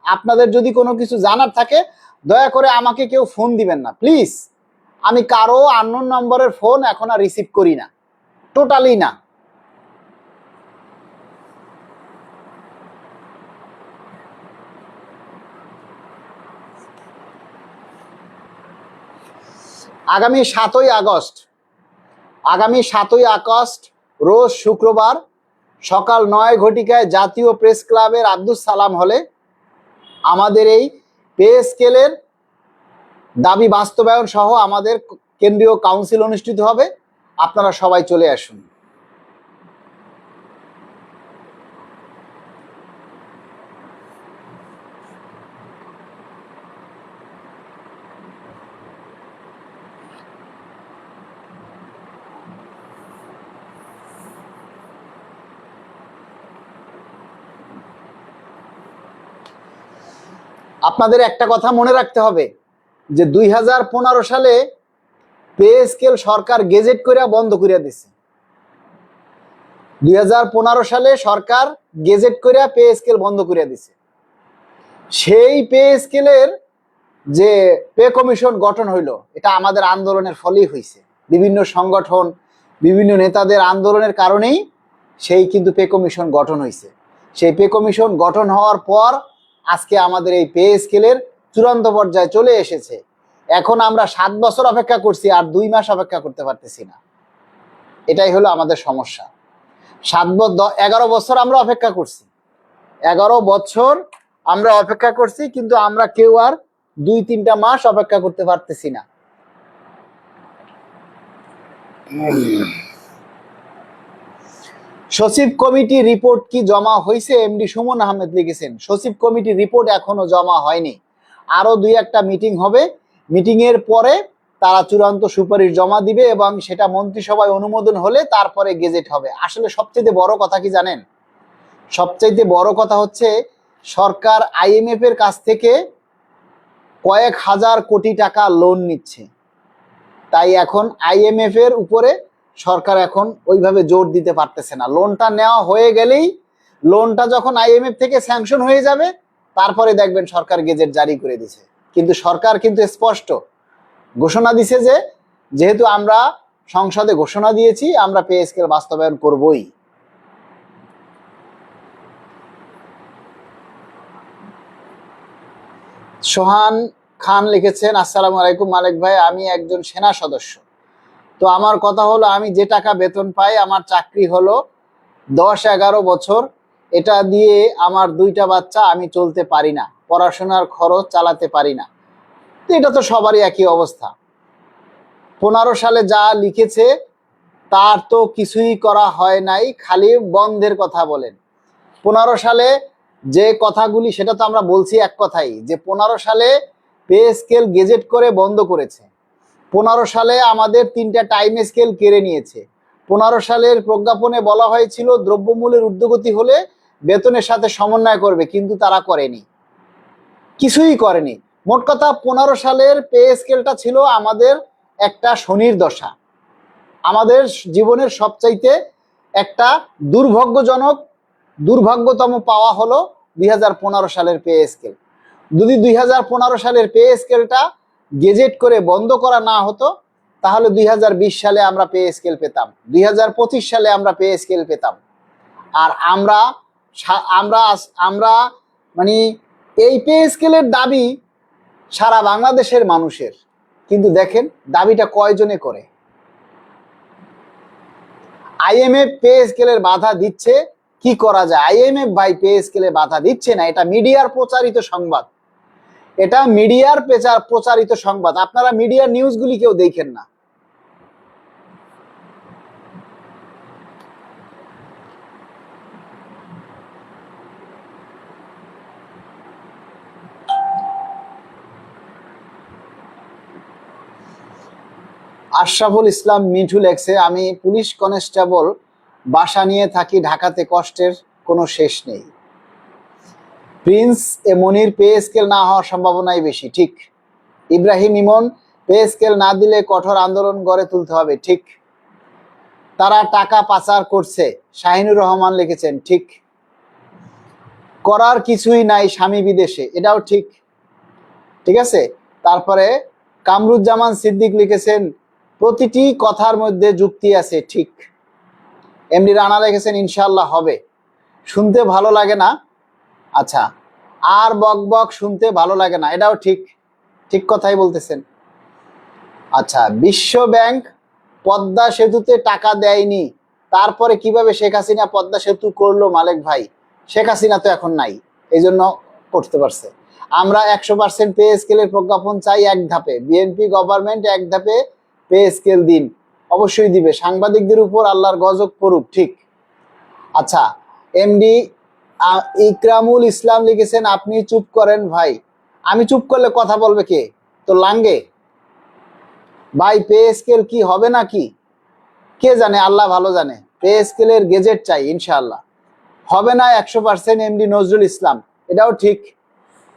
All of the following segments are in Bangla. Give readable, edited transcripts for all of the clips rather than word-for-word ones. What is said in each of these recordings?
আপনাদের যদি কোনো কিছু জানার থাকে দয়া করে আমাকে কেউ ফোন দিবেন না প্লিজ। আমি কারো আননোন নম্বরের ফোন এখন আর রিসিভ করি না, টোটালি না। আগামী 7ই আগস্ট রোজ শুক্রবার সকাল 9 ঘটিকায় জাতীয় প্রেস ক্লাবের আব্দুস সালাম হলে আমাদের এই পে স্কেলের দাবি বাস্তবায়ন সহ আমাদের কেন্দ্রীয় কাউন্সিল অনুষ্ঠিত হবে। আপনারা সবাই চলে আসুন। আপনাদের একটা কথা মনে রাখতে হবে যে 2015 সালে পে স্কেল সরকার গেজেট করে বন্ধ করে দিছে। 2015 সালে সরকার গেজেট করে পে স্কেল বন্ধ করে দিছে। সেই পে স্কেলের যে পে কমিশন গঠন হইলো এটা আমাদের আন্দোলনের ফলেই হয়েছে। বিভিন্ন সংগঠন, বিভিন্ন নেতাদের আন্দোলনের কারণেই সেই কিন্তু পে কমিশন গঠন হয়েছে। সেই পে কমিশন গঠন হওয়ার পর আজকে আমাদের এই পে স্কেলের চূড়ান্ত পর্যায়ে চলে এসেছে। এখন আমরা 7 বছর অপেক্ষা করছি, আর 2 মাস অপেক্ষা করতে পারতেছি না। এটাই হলো আমাদের সমস্যা। 11 বছর আমরা অপেক্ষা করছি, 11 বছর আমরা অপেক্ষা করছি, কিন্তু আমরা কেউ আর 2-3টা মাস অপেক্ষা করতে পারতেছি না। সচিব কমিটি রিপোর্ট কি জমা হয়েছে? এমডি সুমন আহমেদ লিখেছেন সচিব কমিটির রিপোর্ট এখনো জমা হয়নি, আরো 2-1টা মিটিং হবে, মিটিং এর পরে তারা চূড়ান্ত সুপারিশ জমা দিবে এবং সেটা মন্ত্রিসভায় অনুমোদন হলে তারপরে গেজেট হবে। আসলে সবচেয়ে বড় কথা কি জানেন? সবচেয়ে বড় কথা হচ্ছে সরকার আইএমএফ এর কাছ থেকে কয়েক হাজার কোটি টাকা লোন নিচ্ছে। তাই এখন আইএমএফ এর উপরে সরকার এখন ওইভাবে জোর দিতে পারতেছে না। লোনটা নেওয়া হয়ে গেলেই, লোনটা যখন আইএমএফ থেকে স্যাংশন হয়ে যাবে তারপরে দেখবেন সরকার গেজেট জারি করে দিছে। কিন্তু সরকার কিন্তু স্পষ্ট ঘোষণা দিছে যে যেহেতু আমরা সংসদে ঘোষণা দিয়েছি আমরা পে স্কেল বাস্তবায়ন করবই। সোহান খান লিখেছেন আসসালামু আলাইকুম মালিক ভাই, আমি একজন সেনা সদস্য। তো আমার কথা হলো আমি যে টাকা বেতন পাই, আমার চাকরি হলো 10-11 বছর, এটা দিয়ে আমার 2টা বাচ্চা, আমি চলতে পারি না, পড়াশোনার খরচ চালাতে পারি না। তো এটা তো সবারই একই অবস্থা। 15 সালে যা লিখেছে তার তো কিছুই করা হয় নাই, খালি বন্ধের কথা বলেন। 15 সালে যে কথাগুলি সেটা তো আমরা বলছি এক কথাই, যে 15 সালে পে স্কেল গেজেট করে বন্ধ করেছে। 15 সালে আমাদের 3টা টাইম স্কেল কেড়ে নিয়েছে। 15 সালের প্রজ্ঞাপনে বলা হয়েছিল দ্রব্যমূল্যের ঊর্ধ্বগতি হলে বেতনের সাথে সমন্বয় করবে, কিন্তু তারা করেনি, কিছুই করেনি। মোট কথা 15 সালের পে স্কেলটা ছিল আমাদের একটা শনির দশা। আমাদের জীবনের সবচাইতে একটা দুর্ভাগ্যতম পাওয়া হলো 2015 সালের পে স্কেল। যদি 2015 সালের পে স্কেলটা গেজেট করে বন্ধ করা না হতো তাহলে 2020 সালে আমরা পে স্কেল পেতাম, 2025 সালে আমরা পে স্কেল পেতাম। আর আমরা আমরা আমরা মানে এই পে স্কেলের দাবি সারা বাংলাদেশের মানুষের, কিন্তু দেখেন দাবিটা কয়জনে করে। আইএমএফ পে স্কেলের বাধা দিচ্ছে, কি করা যায়? আইএমএফ ভাই পে স্কেলে বাধা দিচ্ছে না, এটা মিডিয়ার প্রচারিত সংবাদ, এটা মিডিয়ার প্রচারিত সংবাদ। আপনারা মিডিয়ার নিউজগুলি কেউ দেখেন না। আশরাফুল ইসলাম মিঠু লেখছে আমি পুলিশ কনস্টেবল, বাসা নিয়ে থাকি ঢাকাতে, কষ্টের কোনো শেষ নেই। প্রিন্স এ মনির পে স্কেল না হওয়ার সম্ভাবনাই বেশি, ঠিক। ইব্রাহিম ইমন পে স্কেল না দিলে কঠোর আন্দোলন গড়ে তুলতে হবে, ঠিক। তারা টাকা পাচার করছে, শাহিনুর রহমান লিখেছেন, ঠিক। করার কিছুই নাই, স্বামী বিদেশে, এটাও ঠিক। ঠিক আছে। তারপরে কামরুজ্জামান সিদ্দিক লিখেছেন প্রতিটি কথার মধ্যে যুক্তি আছে, ঠিক। এমডি রানা লিখেছেন ইনশাআল্লাহ হবে। শুনতে ভালো লাগে না, আচ্ছা, আর বক বক শুনতে ভালো লাগে না, এটাও ঠিক, ঠিক কথাই বলতেছেন। আচ্ছা, বিশ্ব ব্যাংক পদ্মা সেতুতে টাকা দেয়নি, তারপরে কিভাবে শেখ হাসিনা পদ্মা সেতু করলো মালেক ভাই? শেখ হাসিনা তো এখন নাই, এই জন্য করতে পারছে। আমরা 100% পে স্কেলের প্রজ্ঞাপন চাই এক ধাপে, বিএনপি গভর্নমেন্ট এক ধাপে পে স্কেল দিন, অবশ্যই দিবে, সাংবাদিকদের উপর আল্লাহর গজব পড়ুক, ঠিক। আচ্ছা, এমডি ইকরামুল ইসলাম লিখেছেন আপনি চুপ করেন ভাই। আমি চুপ করলে কথা বলবে কে? তো লাঙ্গে ভাই, পে স্কেল কি হবে নাকি কে জানে, আল্লাহ ভালো জানে। পে স্কেলের গেজেট চাই ইনশাআল্লাহ, হবে না 100%। এমডি নজরুল ইসলাম, এটাও ঠিক।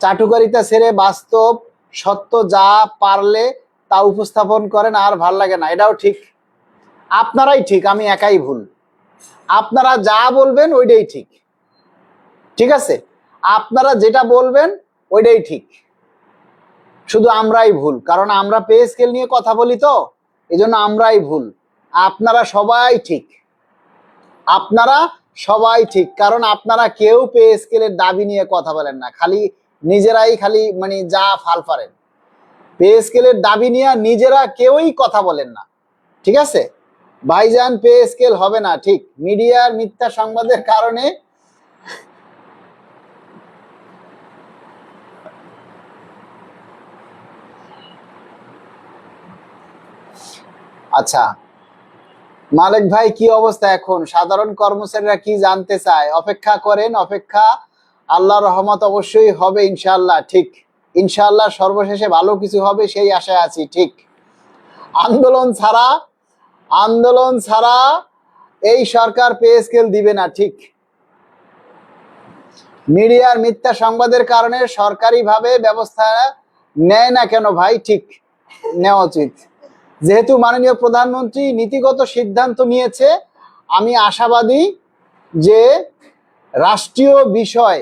চাটুকারিতা ছেড়ে বাস্তব সত্য যা পারলে তা উপস্থাপন করেন, আর ভাল লাগে না, এটাও ঠিক। আপনারাই ঠিক, আমি একাই ভুল। আপনারা যা বলবেন ওইটাই ঠিক, ঠিক আছে। আপনারা যেটা বলবেন ওইটাই ঠিক, শুধু আমরাই ভুল, কারণ আমরা পে স্কেল নিয়ে কথা বলি, তো এই জন্য আমরাই ভুল। আপনারা সবাই ঠিক, আপনারা সবাই ঠিক, কারণ আপনারা কেউ পে স্কেলের দাবি নিয়ে কথা বলেন না, খালি নিজেরাই খালি মানে যা ফাল পারেন। পে স্কেলের দাবি নিয়ে নিজেরা কেউই কথা বলেন না, ঠিক আছে। ভাইজান পে স্কেল হবে না, ঠিক। মিডিয়ার মিথ্যা সংবাদের কারণে আচ্ছা, মালিক ভাই কি অবস্থা এখন? সাধারণ কর্মচারীরা কি জানতে চায়? অপেক্ষা করেন, অপেক্ষা, আল্লাহর রহমত অবশ্যই হবে ইনশাআল্লাহ, ঠিক। ইনশাআল্লাহ সর্বশেষে ভালো কিছু হবে সেই আশায় আছি, ঠিক। আন্দোলন ছাড়া, আন্দোলন ছাড়া এই সরকার পে স্কেল দিবে না, ঠিক। মিডিয়ার মিথ্যা সংবাদের কারণে সরকারিভাবে ব্যবস্থা নেয় না কেন ভাই? ঠিক, নেওয়া উচিত। যেহেতু মাননীয় প্রধানমন্ত্রী নীতিগত সিদ্ধান্ত নিয়েছে, আমি আশাবাদী যে রাষ্ট্রীয় বিষয়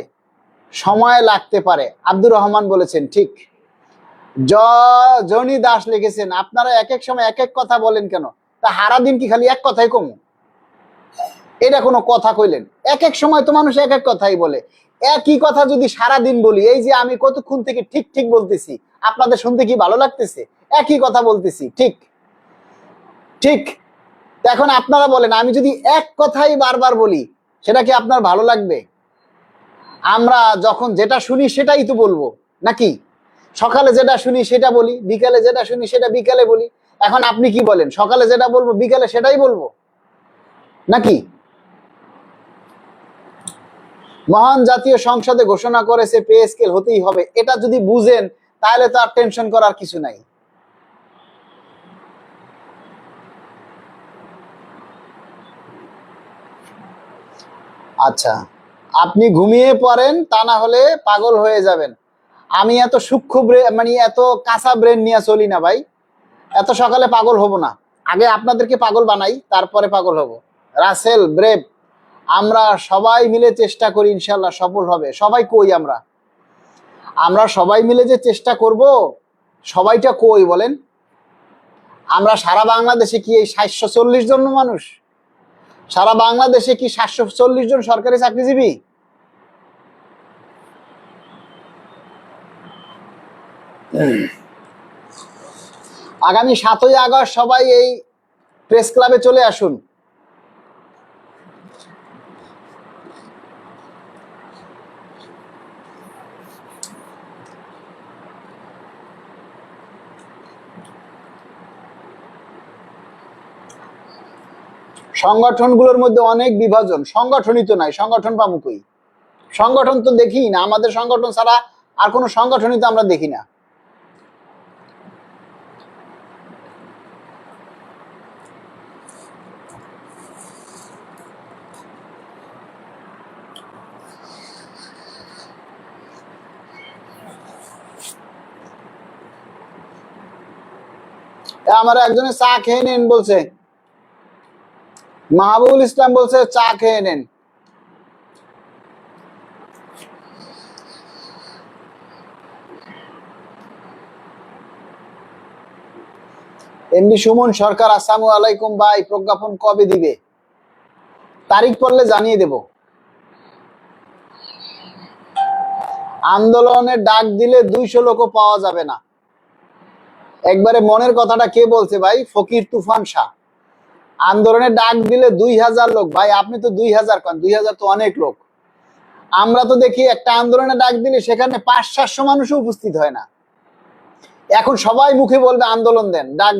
সময় লাগতে পারে। আব্দুর রহমান বলেছেন, ঠিক। জনি দাস লিখেছেন আপনারা এক এক সময় এক এক কথা বলেন কেন? তা হারা দিন কি খালি এক কথাই কমু? এটা কোনো কথা কইলেন? এক এক সময় তো মানুষ এক এক কথাই বলে। একই কথা যদি সারা দিন বলি, এই যে আমি কতক্ষণ থেকে ঠিক ঠিক বলতেছি, আপনাদের শুনতে কি ভালো লাগতেছে? একই কথা বলতেছি, ঠিক ঠিক। এখন আপনারা বলেন, আমি যদি এক কথাই বারবার বলি সেটা কি আপনার ভালো লাগবে? আমরা যখন যেটা শুনি সেটাই তো বলবো নাকি? সকালে যেটা শুনি সেটা বলি, বিকালে যেটা শুনি সেটা বিকালে বলি। এখন আপনি কি বলেন, সকালে যেটা বলবো বিকালে সেটাই বলবো নাকি? মহান জাতীয় সংসদে ঘোষণা করেছে পে স্কেল হতেই হবে, এটা যদি বুঝেন তাহলে তো আর টেনশন করার কিছু নাই। আচ্ছা, আপনি ঘুমিয়ে পড়েন, তা না হলে পাগল হয়ে যাবেন। আমি এত সূক্ষ্ম ব্রেন, মানে এত কাঁচা ব্রেন নিয়ে চলি না ভাই। এত সকালে পাগল হব না, আগে আপনাদেরকে পাগল বানাই, তারপরে পাগল হব। রাসেল ব্রেভ, আমরা সবাই মিলে চেষ্টা করি, ইনশাল্লাহ সফল হবে। সবাই কই আমরা? আমরা সবাই মিলে যে চেষ্টা করব, সবাইটা কই বলেন? আমরা সারা বাংলাদেশে কি এই 740 জন মানুষ? সারা বাংলাদেশে কি 740 জন সরকারি চাকরিজীবী? আগামী 7ই আগস্ট সবাই এই প্রেস ক্লাবে চলে আসুন। সংগঠনগুলোর মধ্যে অনেক বিভাজন, সংগঠনই তো নাই, সংগঠন পাবো কই? সংগঠন তো দেখি না, আমাদের সংগঠন ছাড়া আর কোনো সংগঠনই তো আমরা দেখি না। আমার একজনে চা খেয়ে নেন বলছে, মাহবুবুল ইসলাম বলছে চা খেয়ে নেন। এমডি সুমন সরকার, আসসালামু আলাইকুম ভাই, প্রজ্ঞাপন কবে দিবে? তারিখ পড়লে জানিয়ে দেব। আন্দোলনের ডাক দিলে 200 লোকও পাওয়া যাবে না। একবারে মনের কথাটা কে বলছে ভাই? ফকির তুফান শাহ। আন্দোলনের ডাক দিলে 2000 লোক। ভাই আপনি তো 2000 কন, 2000 তো অনেক লোক। আমরা তো দেখি একটা আন্দোলনে ডাক দিলে সেখানে 500-700 মানুষও উপস্থিত হয় না। এখন সবাই মুখে বলবে আন্দোলন দেন, ডাক